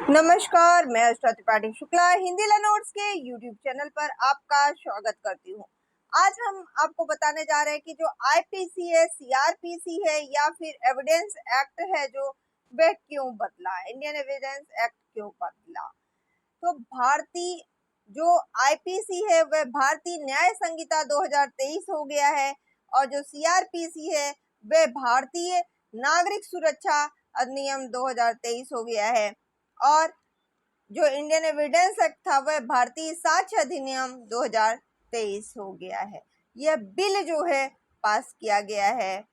नमस्कार, मैं अष्टा त्रिपाठी शुक्ला हिंदी लर्नर्स के यूट्यूब चैनल पर आपका स्वागत करती हूँ। आज हम आपको बताने जा रहे हैं कि जो आईपीसी है, सीआरपीसी है या फिर एविडेंस एक्ट है जो वह क्यों बदला, इंडियन एविडेंस एक्ट क्यों बदला। तो भारतीय जो आईपीसी है वह भारतीय न्याय संहिता 2023 हो गया है और जो सीआरपीसी है वह भारतीय नागरिक सुरक्षा अधिनियम 2023 हो गया है और जो इंडियन एविडेंस एक्ट था वह भारतीय साक्ष्य अधिनियम 2023 हो गया है। यह बिल जो है पास किया गया है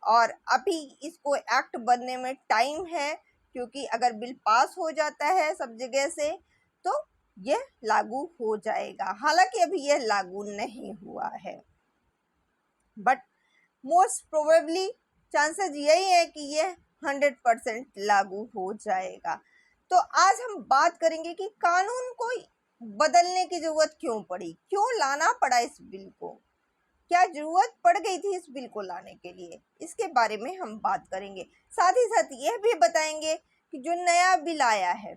और अभी इसको एक्ट बनने में टाइम है, क्योंकि अगर बिल पास हो जाता है सब जगह से तो यह लागू हो जाएगा। हालांकि अभी यह लागू नहीं हुआ है, बट मोस्ट प्रोबेबली चांसेस यही है कि यह 100% लागू हो जाएगा। तो आज हम बात करेंगे कि कानून को बदलने की जरूरत क्यों पड़ी, क्यों लाना पड़ा इस बिल को, क्या जरूरत पड़ गई थी इस बिल को लाने के लिए, इसके बारे में हम बात करेंगे। साथ ही साथ यह भी बताएंगे कि जो नया बिल आया है,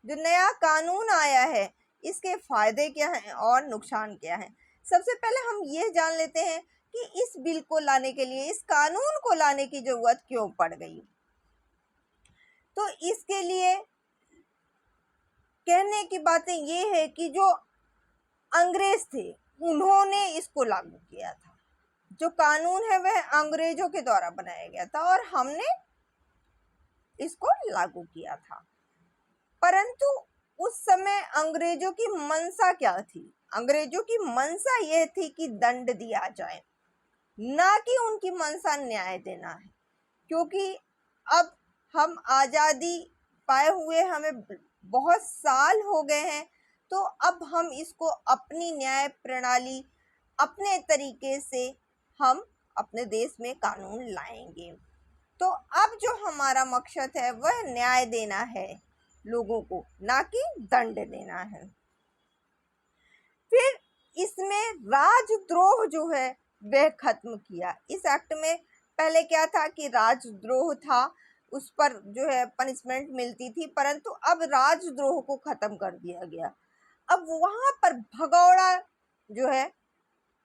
जो नया कानून आया है, इसके फायदे क्या हैं और नुकसान क्या हैं। सबसे पहले हम ये जान लेते हैं कि इस बिल को लाने के लिए, इस कानून को लाने की जरूरत क्यों पड़ गई। तो इसके लिए कहने की बातें ये है कि जो अंग्रेज थे उन्होंने इसको लागू किया था। जो कानून है वह अंग्रेजों के द्वारा बनाया गया था और हमने इसको लागू किया था। परंतु उस समय अंग्रेजों की मंशा क्या थी? अंग्रेजों की मंशा यह थी कि दंड दिया जाए, ना कि उनकी मंशा न्याय देना है। क्योंकि अब हम आज़ादी पाए हुए हमें बहुत साल हो गए हैं, तो अब हम इसको अपनी न्याय प्रणाली, अपने तरीके से हम अपने देश में कानून लाएंगे। तो अब जो हमारा मकसद है वह न्याय देना है लोगों को, ना कि दंड देना है। फिर इसमें राजद्रोह जो है वह खत्म किया। इस एक्ट में पहले क्या था कि राजद्रोह था, उस पर जो है पनिशमेंट मिलती थी, परंतु अब राजद्रोह को खत्म कर दिया गया। अब वहां पर भगौड़ा जो है,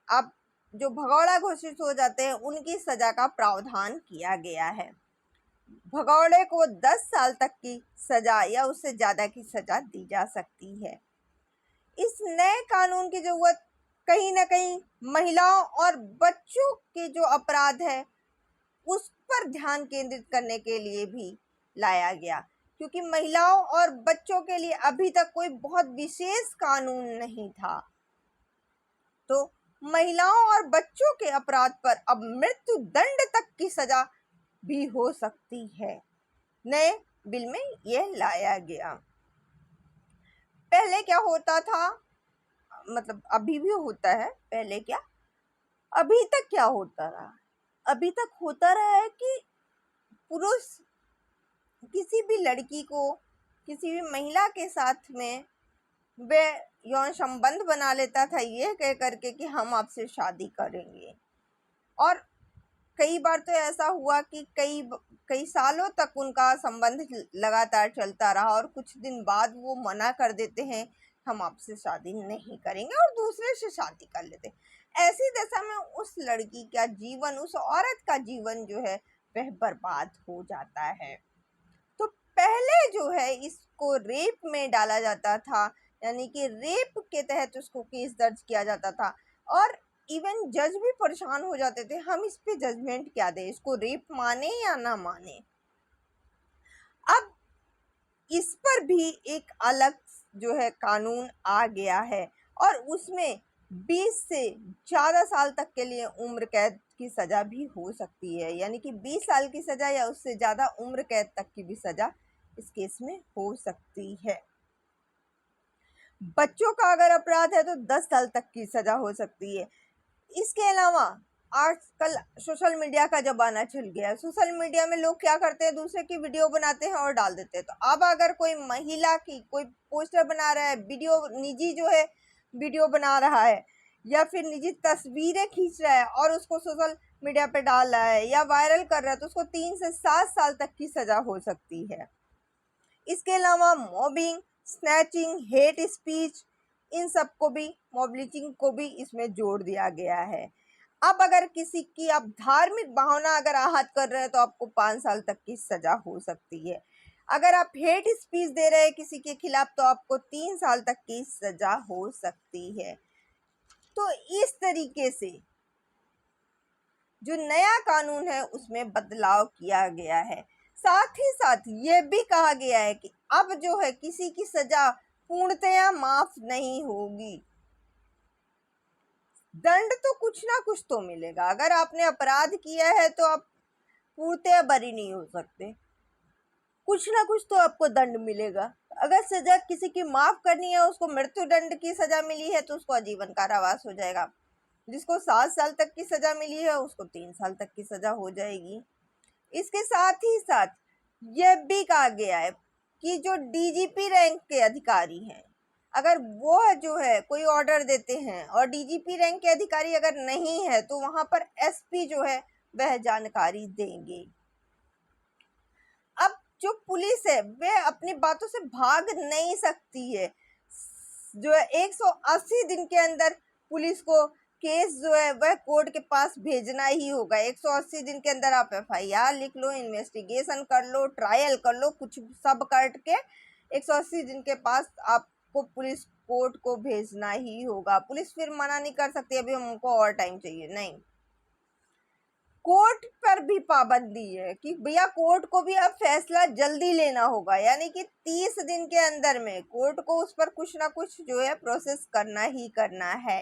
अब जो भगौड़ा घोषित हो जाते हैं उनकी सजा का प्रावधान किया गया है। भगौड़े को 10 साल तक की सजा या उससे ज्यादा की सजा दी जा सकती है। इस नए कानून की जरूरत कहीं ना कहीं महिलाओं और बच्चों के जो अपराध है उस पर ध्यान केंद्रित करने के लिए भी लाया गया, क्योंकि महिलाओं और बच्चों के लिए अभी तक कोई बहुत विशेष कानून नहीं था। तो महिलाओं और बच्चों के अपराध पर अब मृत्यु दंड तक की सजा भी हो सकती है। नए बिल में यह लाया गया। पहले क्या होता था, मतलब अभी भी होता है, पहले क्या, अभी तक क्या होता रहा, अभी तक होता रहा है कि पुरुष किसी भी लड़की को, किसी भी महिला के साथ में वह यौन संबंध बना लेता था, ये कह करके कि हम आपसे शादी करेंगे। और कई बार तो ऐसा हुआ कि कई सालों तक उनका संबंध लगातार चलता रहा और कुछ दिन बाद वो मना कर देते हैं, हम आपसे शादी नहीं करेंगे, और दूसरे से शादी कर लेते। ऐसी दशा में उस लड़की का जीवन, उस औरत का जीवन जो है वह बर्बाद हो जाता है। तो पहले जो है इसको रेप में डाला जाता था, यानी कि रेप के तहत उसको केस दर्ज किया जाता था और इवन जज भी परेशान हो जाते थे, हम इस पे जजमेंट क्या दें, इसको रेप माने या ना माने। अब इस पर भी एक अलग जो है कानून आ गया है और उसमें 20 से ज़्यादा साल तक के लिए उम्र कैद की सज़ा भी हो सकती है, यानी कि 20 साल की सज़ा या उससे ज़्यादा उम्र कैद तक की भी सज़ा इस केस में हो सकती है। बच्चों का अगर अपराध है तो 10 साल तक की सज़ा हो सकती है। इसके अलावा आजकल सोशल मीडिया का ज़माना चल गया है। सोशल मीडिया में लोग क्या करते हैं, दूसरे की वीडियो बनाते हैं और डाल देते हैं। तो अब अगर कोई महिला की कोई पोस्टर बना रहा है, वीडियो निजी जो है वीडियो बना रहा है या फिर निजी तस्वीरें खींच रहा है और उसको सोशल मीडिया पे डाल रहा है या वायरल कर रहा है, तो उसको 3 से 7 साल तक की सज़ा हो सकती है। इसके अलावा मॉबिंग, स्नैचिंग, हेट स्पीच, इन सब को भी, मॉब लिंचिंग को भी इसमें जोड़ दिया गया है। अब अगर किसी की आप धार्मिक भावना अगर आहत कर रहे हैं तो आपको 5 साल तक की सजा हो सकती है। अगर आप हेट स्पीच दे रहे हैं किसी के खिलाफ तो आपको 3 साल तक की सजा हो सकती है। तो इस तरीके से जो नया कानून है उसमें बदलाव किया गया है। साथ ही साथ ये भी कहा गया है कि अब जो है किसी की सजा पूर्णतया माफ नहीं होगी। दंड तो कुछ ना कुछ तो मिलेगा। अगर आपने अपराध किया है तो आप पूर्णतया बरी नहीं हो सकते, कुछ ना कुछ तो आपको दंड मिलेगा। अगर सजा किसी की माफ करनी है, उसको मृत्यु दंड की सजा मिली है तो उसको आजीवन कारावास हो जाएगा। जिसको 7 साल तक की सजा मिली है उसको 3 साल तक की सजा हो जाएगी। इसके साथ ही साथ यह भी कहा गया है कि जो डीजीपी रैंक के अधिकारी हैं, अगर वो जो है कोई ऑर्डर देते हैं और डीजीपी रैंक के अधिकारी अगर नहीं है तो वहां पर एसपी जो है वह जानकारी देंगे। अब जो पुलिस है वह अपनी बातों से भाग नहीं सकती है। जो है 180 दिन के अंदर पुलिस को केस जो है वह कोर्ट के पास भेजना ही होगा। 180 दिन के अंदर आप एफआईआर लिख लो, इन्वेस्टिगेशन कर लो, ट्रायल कर लो, कुछ सब करके 180 दिन के पास आपको पुलिस कोर्ट को भेजना ही होगा। पुलिस फिर मना नहीं कर सकती अभी हमको और टाइम चाहिए, नहीं। कोर्ट पर भी पाबंदी है कि भैया कोर्ट को भी अब फैसला जल्दी लेना होगा, यानी कि 30 दिन के अंदर में कोर्ट को उस पर कुछ ना कुछ जो है प्रोसेस करना ही करना है।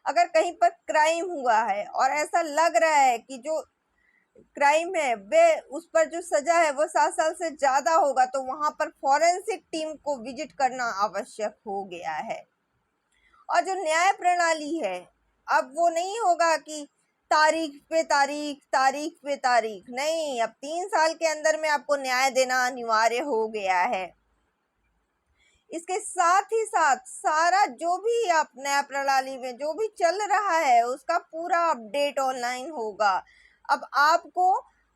अगर कहीं पर क्राइम हुआ है और ऐसा लग रहा है कि जो क्राइम है वे उस पर जो सजा है वो 7 साल से ज्यादा होगा तो वहां पर फॉरेंसिक टीम को विजिट करना आवश्यक हो गया है। और जो न्याय प्रणाली है अब वो नहीं होगा कि तारीख पे तारीख, तारीख पे तारीख, नहीं, अब 3 साल के अंदर में आपको न्याय देना अनिवार्य हो गया है। इसके साथ ही साथ सारा जो भी आप न्याय प्रणाली में जो भी चल रहा है उसका पूरा अपडेट ऑनलाइन होगा। अब आपको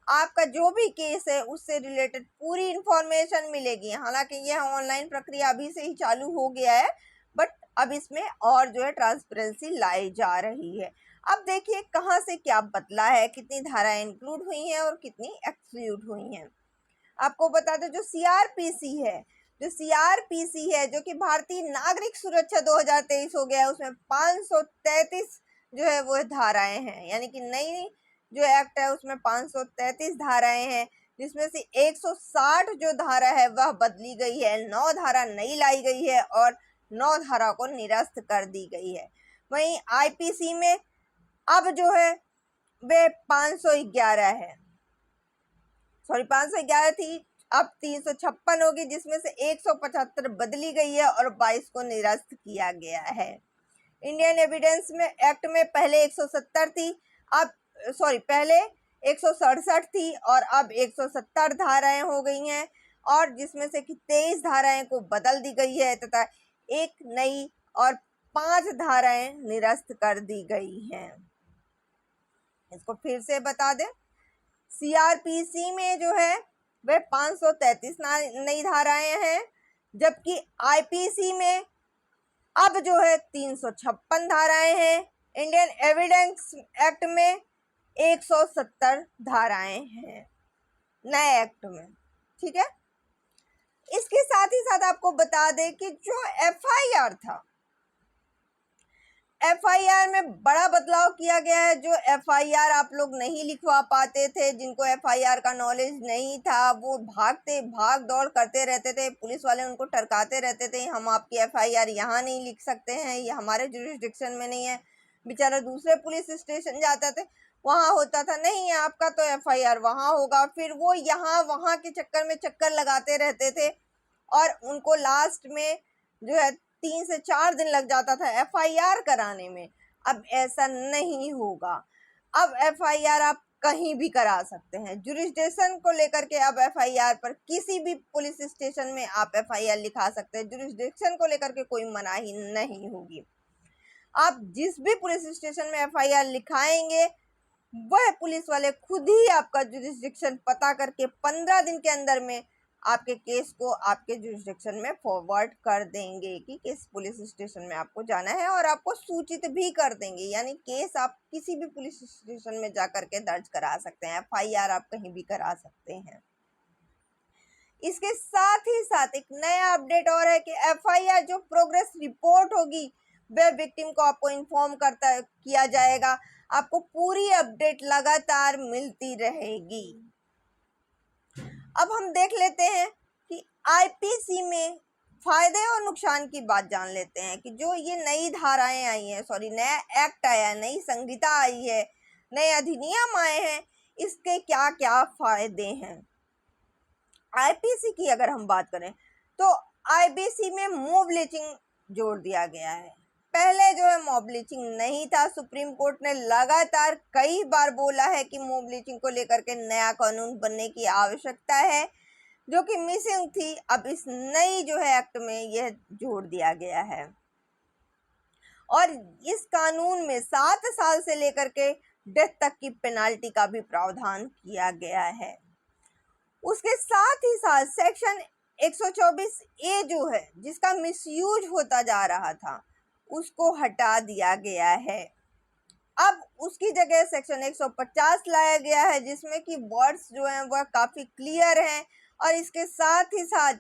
आपका जो भी केस है उससे रिलेटेड पूरी इंफॉर्मेशन मिलेगी। हालांकि यह ऑनलाइन प्रक्रिया अभी से ही चालू हो गया है, बट अब इसमें और जो है ट्रांसपेरेंसी लाई जा रही है। अब देखिए कहाँ से क्या बदला है, कितनी धाराएं इंक्लूड हुई हैं और कितनी एक्सक्लूड हुई हैं। आपको बता दें जो सीआरपीसी है, जो कि भारतीय नागरिक सुरक्षा 2023 हो गया है, उसमें 533 जो है वो धाराएं हैं, यानी कि नई जो एक्ट है उसमें 533 धाराएं हैं, जिसमें से 160 जो धारा है वह बदली गई है, 9 धारा नई लाई गई है और 9 धारा को निरस्त कर दी गई है। वहीं आईपीसी में अब जो है वे 511 है, सॉरी 511 थी, अब 356 होगी, जिसमें से 175 बदली गई है और 22 को निरस्त किया गया है। इंडियन एविडेंस में एक्ट में पहले 170 थी, अब पहले 167 थी और अब 170 धाराएं हो गई हैं, और जिसमें से कि 23 धाराएं को बदल दी गई है तथा एक नई और 5 धाराएं निरस्त कर दी गई हैं। इसको फिर से बता दें, सीआरपीसी में जो है वह 533 नई धाराएं हैं, जबकि आईपीसी में अब जो है 356 धाराएं हैं। इंडियन एविडेंस एक्ट में 170 धाराएं हैं नए एक्ट में, ठीक है। इसके साथ ही साथ आपको बता दें कि जो एफआईआर था, एफआईआर में बड़ा बदलाव किया गया है। जो एफआईआर आप लोग नहीं लिखवा पाते थे, जिनको एफआईआर का नॉलेज नहीं था, वो भाग दौड़ करते रहते थे, पुलिस वाले उनको टरकाते रहते थे, हम आपकी एफआईआर यहाँ नहीं लिख सकते हैं, ये हमारे जुरिस्डिक्शन में नहीं है। बेचारा दूसरे पुलिस स्टेशन जाता थे, वहाँ होता था नहीं आपका तो एफआईआर वहाँ होगा, फिर वो यहाँ वहाँ के चक्कर में चक्कर लगाते रहते थे और उनको लास्ट में जो है 3 से 4 दिन लग जाता था एफआईआर कराने में। अब ऐसा नहीं होगा, अब एफआईआर आप कहीं भी करा सकते हैं। जुरिस्डिक्शन को लेकर के अब एफआईआर पर किसी भी पुलिस स्टेशन में आप एफआईआर लिखा सकते हैं, जुरिस्डिक्शन को लेकर के कोई मनाही नहीं होगी। आप जिस भी पुलिस स्टेशन में एफआईआर लिखाएंगे वह पुलिस वाले खुद ही आपका जुरिस्डिक्शन पता करके 15 दिन के अंदर में आपके केस को आपके जुरिस्डिक्शन में फॉरवर्ड कर देंगे कि किस पुलिस स्टेशन में आपको जाना है, और आपको सूचित भी कर देंगे। यानी केस आप किसी भी पुलिस स्टेशन में जा करके दर्ज करा सकते हैं, FIR आप कहीं भी करा सकते हैं। इसके साथ ही साथ एक नया अपडेट और है कि FIR जो प्रोग्रेस रिपोर्ट होगी वह विक्टिम को आपको इन्फॉर्म किया जाएगा। आपको पूरी अपडेट लगातार मिलती रहेगी। अब हम देख लेते हैं कि IPC में फायदे और नुकसान की बात जान लेते हैं कि जो ये नई धाराएं आई हैं, नया एक्ट आया है, नई संहिता आई है, नए अधिनियम आए हैं, इसके क्या क्या फायदे हैं। IPC की अगर हम बात करें तो IPC में मॉब लिंचिंग जोड़ दिया गया है। पहले जो है मॉब लिंचिंग नहीं था। सुप्रीम कोर्ट ने लगातार कई बार बोला है कि मॉब लिंचिंग को लेकर के नया कानून बनने की आवश्यकता है, जो कि मिसिंग थी। अब इस नई जो है एक्ट में यह जोड़ दिया गया है, और इस कानून में 7 साल से लेकर के डेथ तक की पेनाल्टी का भी प्रावधान किया गया है। उसके साथ ही साथ सेक्शन 124A जो है, जिसका मिसयूज होता जा रहा था, उसको हटा दिया गया है। अब उसकी जगह सेक्शन 150 लाया गया है, जिसमें कि वर्ड्स जो हैं वह काफ़ी क्लियर हैं, और इसके साथ ही साथ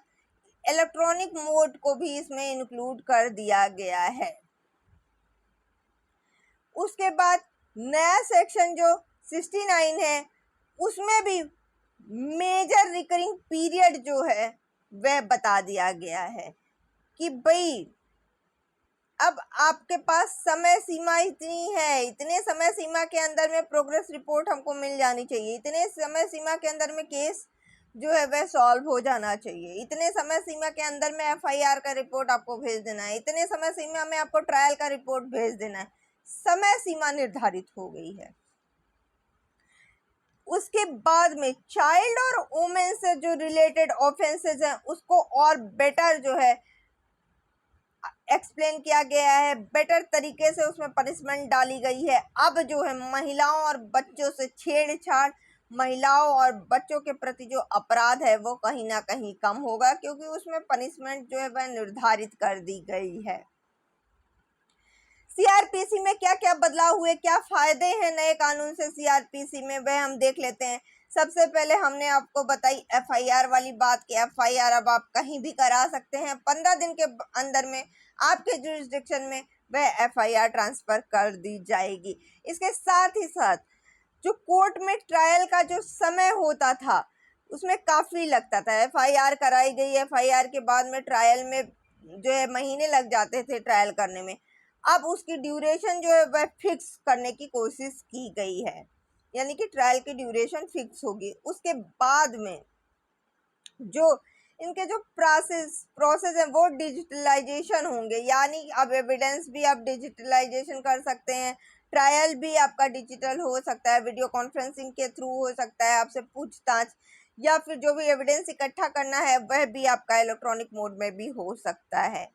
इलेक्ट्रॉनिक मोड को भी इसमें इंक्लूड कर दिया गया है। उसके बाद नया सेक्शन जो 69 है, उसमें भी मेजर रिकरिंग पीरियड जो है वह बता दिया गया है कि भाई अब आपके पास समय सीमा इतनी है, इतने समय सीमा के अंदर में प्रोग्रेस रिपोर्ट हमको मिल जानी चाहिए, इतने समय सीमा के अंदर में केस जो है वह सॉल्व हो जाना चाहिए, इतने समय सीमा के अंदर में FIR का रिपोर्ट आपको भेज देना है, इतने समय सीमा में आपको ट्रायल का रिपोर्ट भेज देना है। समय सीमा निर्धारित हो गई है। उसके बाद में चाइल्ड और वुमेन से जो रिलेटेड ऑफेंसेस हैं उसको और बेटर जो है एक्सप्लेन किया गया है, बेटर तरीके से उसमें पनिशमेंट डाली गई है। अब जो है महिलाओं और बच्चों से छेड़छाड़, महिलाओं और बच्चों के प्रति जो अपराध है वो कहीं ना कहीं कम होगा, क्योंकि उसमें पनिशमेंट जो है वह निर्धारित कर दी गई है। CRPC में क्या क्या बदलाव हुए, क्या फायदे हैं नए कानून से CRPC में, वह हम देख लेते हैं। सबसे पहले हमने आपको बताई FIR वाली बात कि FIR अब आप कहीं भी करा सकते हैं। 15 दिन के अंदर में आपके जुरिस्डिक्शन में वह FIR ट्रांसफर कर दी जाएगी। इसके साथ ही साथ जो कोर्ट में ट्रायल का जो समय होता था उसमें काफ़ी लगता था। FIR कराई गई, FIR के बाद में ट्रायल में जो है महीने लग जाते थे ट्रायल करने में। अब उसकी ड्यूरेशन जो है वह फिक्स करने की कोशिश की गई है, यानी कि ट्रायल की ड्यूरेशन फिक्स होगी। उसके बाद में जो इनके जो प्रोसेस है वो डिजिटलाइजेशन होंगे, यानी अब एविडेंस भी आप डिजिटलाइजेशन कर सकते हैं, ट्रायल भी आपका डिजिटल हो सकता है, वीडियो कॉन्फ्रेंसिंग के थ्रू हो सकता है, आपसे पूछताछ या फिर जो भी एविडेंस इकट्ठा करना है वह भी आपका इलेक्ट्रॉनिक मोड में भी हो सकता है।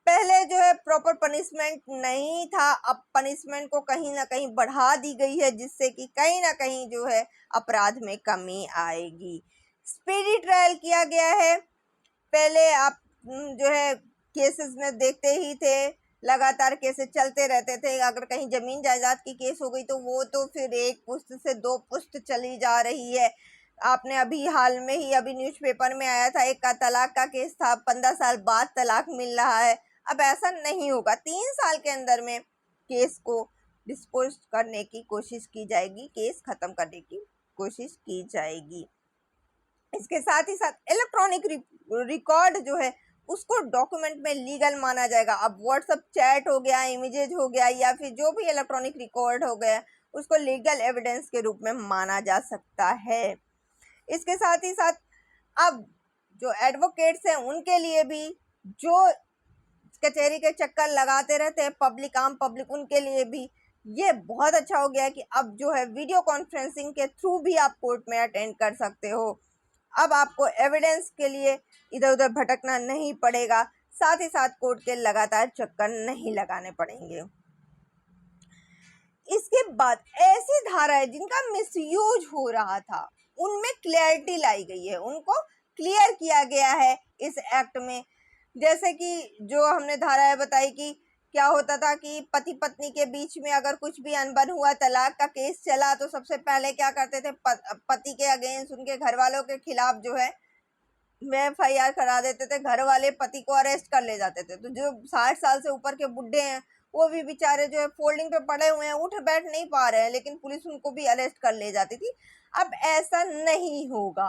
पहले जो है प्रॉपर पनिशमेंट नहीं था, अब पनिशमेंट को कहीं ना कहीं बढ़ा दी गई है, जिससे कि कहीं ना कहीं जो है अपराध में कमी आएगी। स्पीडी ट्रायल किया गया है। पहले आप जो है केसेस में देखते ही थे, लगातार केसेस चलते रहते थे। अगर कहीं जमीन जायदाद की केस हो गई तो वो तो फिर एक पुश्त से 2 पुश्त चली जा रही है। आपने अभी हाल में ही अभी न्यूज़पेपर में आया था, एक का तलाक का केस था, 15 साल बाद तलाक मिल रहा है। अब ऐसा नहीं होगा, 3 साल के अंदर में केस को डिस्पोज करने की कोशिश की जाएगी, केस खत्म करने की कोशिश की जाएगी। इसके साथ ही साथ इलेक्ट्रॉनिक रिकॉर्ड जो है उसको डॉक्यूमेंट में लीगल माना जाएगा। अब व्हाट्सएप चैट हो गया, इमेजेज हो गया, या फिर जो भी इलेक्ट्रॉनिक रिकॉर्ड हो गया उसको लीगल एविडेंस के रूप में माना जा सकता है। इसके साथ ही साथ अब जो एडवोकेट्स हैं उनके लिए भी, जो कचहरी के चक्कर लगाते रहते हैं आम पब्लिक, उनके लिए भी ये बहुत अच्छा हो गया कि अब जो है वीडियो कॉन्फ्रेंसिंग के थ्रू भी आप कोर्ट में अटेंड कर सकते हो। अब आपको एविडेंस के लिए इधर उधर भटकना नहीं पड़ेगा, साथ ही साथ कोर्ट के लगातार चक्कर नहीं लगाने पड़ेंगे। इसके बाद ऐसी धाराएं जिनका मिसयूज हो रहा था उनमें क्लैरिटी लाई गई है, उनको क्लियर किया गया है इस एक्ट में। जैसे कि जो हमने धाराएं बताई कि क्या होता था कि पति पत्नी के बीच में अगर कुछ भी अनबन हुआ, तलाक का केस चला, तो सबसे पहले क्या करते थे, पति के अगेंस्ट उनके घर वालों के खिलाफ जो है में FIR करा देते थे, घर वाले पति को अरेस्ट कर ले जाते थे। तो जो 60 साल से ऊपर के बुढ़े हैं वो भी बेचारे जो है फोल्डिंग पे पड़े हुए हैं, उठ बैठ नहीं पा रहे हैं, लेकिन पुलिस उनको भी अरेस्ट कर ले जाती थी। अब ऐसा नहीं होगा।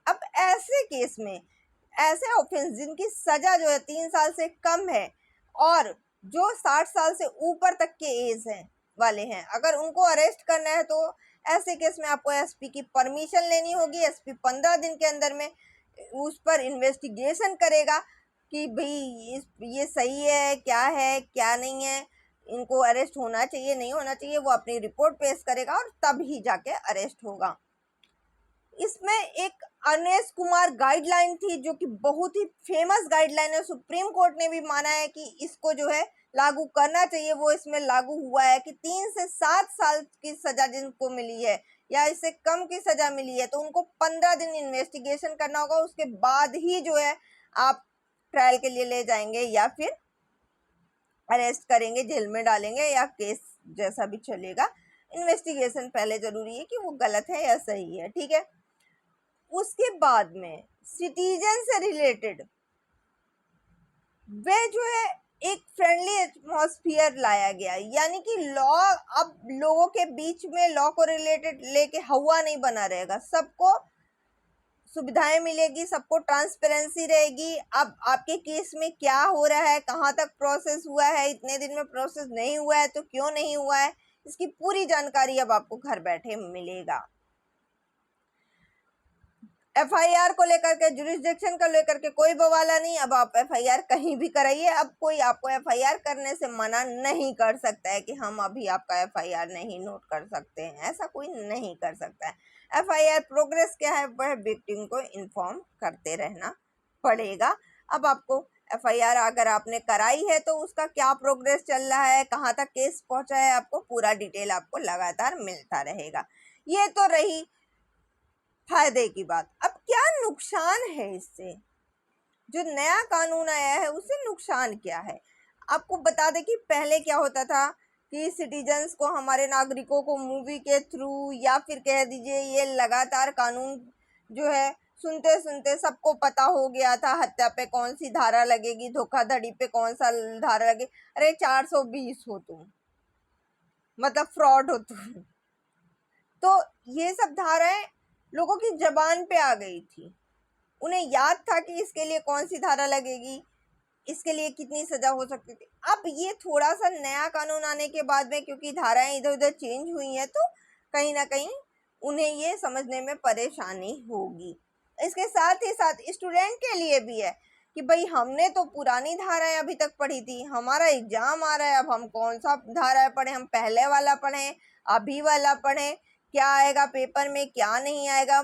अब ऐसे केस में, ऐसे ऑफेंस जिनकी सजा जो है 3 साल से कम है और जो 60 साल से ऊपर तक के एज है वाले हैं, अगर उनको अरेस्ट करना है तो ऐसे केस में आपको SP की परमिशन लेनी होगी। SP 15 दिन के अंदर में उस पर इन्वेस्टिगेशन करेगा कि भाई ये सही है क्या नहीं है, इनको अरेस्ट होना चाहिए नहीं होना चाहिए, वो अपनी रिपोर्ट पेश करेगा और तब ही जाके अरेस्ट होगा। इसमें एक अनिश कुमार गाइडलाइन थी जो कि बहुत ही फेमस गाइडलाइन है, सुप्रीम कोर्ट ने भी माना है कि इसको जो है लागू करना चाहिए। वो इसमें लागू हुआ है कि 3 से 7 साल की सजा जिनको मिली है या इससे कम की सजा मिली है तो उनको 15 दिन इन्वेस्टिगेशन करना होगा, उसके बाद ही जो है आप ट्रायल के लिए ले जाएंगे या फिर अरेस्ट करेंगे, जेल में डालेंगे या केस जैसा भी चलेगा। इन्वेस्टिगेशन पहले जरूरी है कि वो गलत है या सही है, ठीक है। उसके बाद में सिटीजन से रिलेटेड वे जो है एक फ्रेंडली एटमॉस्फेयर लाया गया, यानी कि लॉ अब लोगों के बीच में लॉ को रिलेटेड लेके हवा नहीं बना रहेगा, सबको सुविधाएं मिलेगी, सबको ट्रांसपेरेंसी रहेगी। अब आपके केस में क्या हो रहा है, कहाँ तक प्रोसेस हुआ है, इतने दिन में प्रोसेस नहीं हुआ है तो क्यों नहीं हुआ है, इसकी पूरी जानकारी अब आपको घर बैठे मिलेगा। FIR को लेकर के, जुरिस्डिक्शन को लेकर के कोई बवाला नहीं। अब आप FIR कहीं भी कराइए, अब कोई आपको FIR करने से मना नहीं कर सकता है कि हम अभी आपका FIR नहीं नोट कर सकते हैं, ऐसा कोई नहीं कर सकता है। FIR प्रोग्रेस क्या है, वह विक्टिम को इन्फॉर्म करते रहना पड़ेगा। अब आपको FIR अगर आपने कराई है तो उसका क्या प्रोग्रेस चल रहा है, कहाँ तक केस पहुंचा है, आपको पूरा डिटेल आपको लगातार मिलता रहेगा। ये तो रही फायदे की बात। अब क्या नुकसान है इससे, जो नया कानून आया है उससे नुकसान क्या है, आपको बता दें कि पहले क्या होता था कि सिटीजन्स को, हमारे नागरिकों को मूवी के थ्रू या फिर कह दीजिए ये लगातार कानून जो है सुनते सुनते सबको पता हो गया था, हत्या पे कौन सी धारा लगेगी, धोखाधड़ी पे कौन सा धारा लगे, अरे 420 हो तुम, मतलब फ्रॉड हो तुम। तो ये सब धाराएं लोगों की जबान पे आ गई थी, उन्हें याद था कि इसके लिए कौन सी धारा लगेगी, इसके लिए कितनी सजा हो सकती थी। अब ये थोड़ा सा नया कानून आने के बाद में, क्योंकि धाराएं इधर उधर चेंज हुई हैं, तो कहीं ना कहीं उन्हें ये समझने में परेशानी होगी। इसके साथ ही साथ स्टूडेंट के लिए भी है कि भाई हमने तो पुरानी धाराएं अभी तक पढ़ी थी, हमारा एग्जाम आ रहा है, अब हम कौन सा धारा पढ़ें, हम पहले वाला पढ़ें अभी वाला पढ़ें, क्या आएगा पेपर में क्या नहीं आएगा,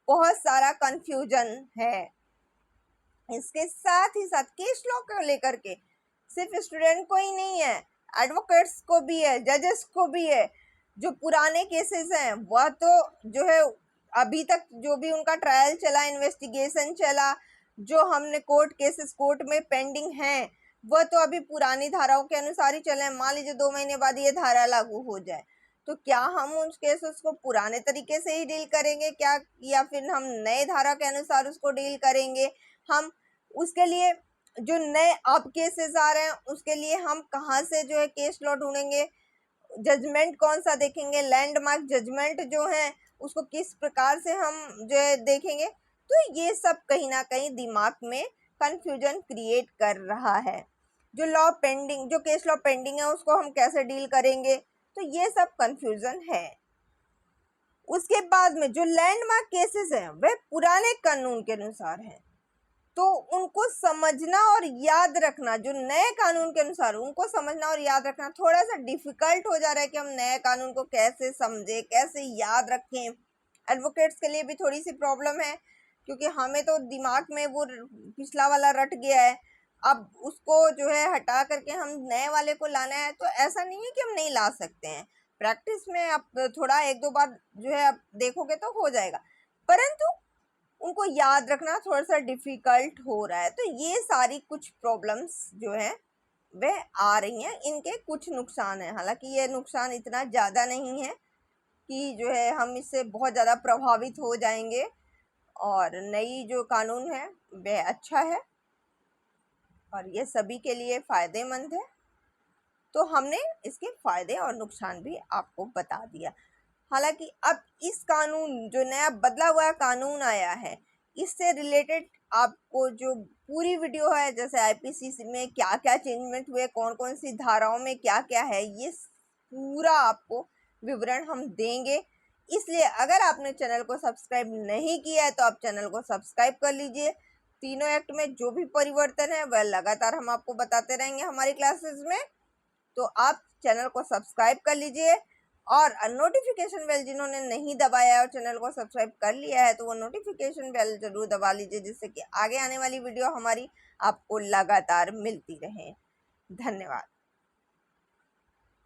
बहुत सारा कंफ्यूजन है। इसके साथ ही साथ केस लॉ को लेकर के सिर्फ स्टूडेंट को ही नहीं है, एडवोकेट्स को भी है, जजेस को भी है। जो पुराने केसेस हैं वह तो जो है अभी तक जो भी उनका ट्रायल चला, इन्वेस्टिगेशन चला, जो हमने कोर्ट केसेस कोर्ट में पेंडिंग हैं, वह तो अभी पुरानी धाराओं के अनुसार ही चले। मान लीजिए 2 महीने बाद ये धारा लागू हो जाए तो क्या हम उन केसेस को पुराने तरीके से ही डील करेंगे क्या, या फिर हम नए धारा के अनुसार उसको डील करेंगे। हम उसके लिए जो नए अब केसेस आ रहे हैं उसके लिए हम कहाँ से जो है केस लॉ ढूंढेंगे, जजमेंट कौन सा देखेंगे, लैंडमार्क जजमेंट जो है उसको किस प्रकार से हम जो है देखेंगे। तो ये सब कहीं ना कहीं दिमाग में कंफ्यूजन क्रिएट कर रहा है। जो लॉ पेंडिंग, जो केस लॉ पेंडिंग है उसको हम कैसे डील करेंगे, तो ये सब कंफ्यूजन है। उसके बाद में जो लैंडमार्क केसेस हैं वह पुराने कानून के अनुसार हैं, तो उनको समझना और याद रखना, जो नए कानून के अनुसार उनको समझना और याद रखना थोड़ा सा डिफिकल्ट हो जा रहा है कि हम नए कानून को कैसे समझे, कैसे याद रखें। एडवोकेट्स के लिए भी थोड़ी सी प्रॉब्लम है क्योंकि हमें तो दिमाग में वो पिछला वाला रट गया है, अब उसको जो है हटा करके हम नए वाले को लाना है, तो ऐसा नहीं है कि हम नहीं ला सकते हैं। प्रैक्टिस में आप थोड़ा 1-2 बार जो है आप देखोगे तो हो जाएगा, परंतु उनको याद रखना थोड़ा सा डिफ़िकल्ट हो रहा है। तो ये सारी कुछ प्रॉब्लम्स जो हैं वह आ रही हैं, इनके कुछ नुकसान हैं। हालांकि ये नुकसान इतना ज़्यादा नहीं है कि जो है हम इससे बहुत ज़्यादा प्रभावित हो जाएंगे, और नई जो कानून है वह अच्छा है और ये सभी के लिए फ़ायदेमंद है। तो हमने इसके फ़ायदे और नुकसान भी आपको बता दिया। हालांकि अब इस कानून जो नया बदला हुआ कानून आया है, इससे रिलेटेड आपको जो पूरी वीडियो है, जैसे आईपीसी में क्या क्या चेंजमेंट हुए, कौन कौन सी धाराओं में क्या क्या है, ये पूरा आपको विवरण हम देंगे। इसलिए अगर आपने चैनल को सब्सक्राइब नहीं किया है तो आप चैनल को सब्सक्राइब कर लीजिए। तीनों एक्ट में जो भी परिवर्तन है वह लगातार हम आपको बताते रहेंगे हमारी क्लासेस में। तो आप चैनल को सब्सक्राइब कर लीजिए, और नोटिफिकेशन बेल जिन्होंने नहीं दबाया है और चैनल को सब्सक्राइब कर लिया है तो वो नोटिफिकेशन बेल जरूर दबा लीजिए, जिससे कि आगे आने वाली वीडियो हमारी आपको लगातार मिलती रहे। धन्यवाद।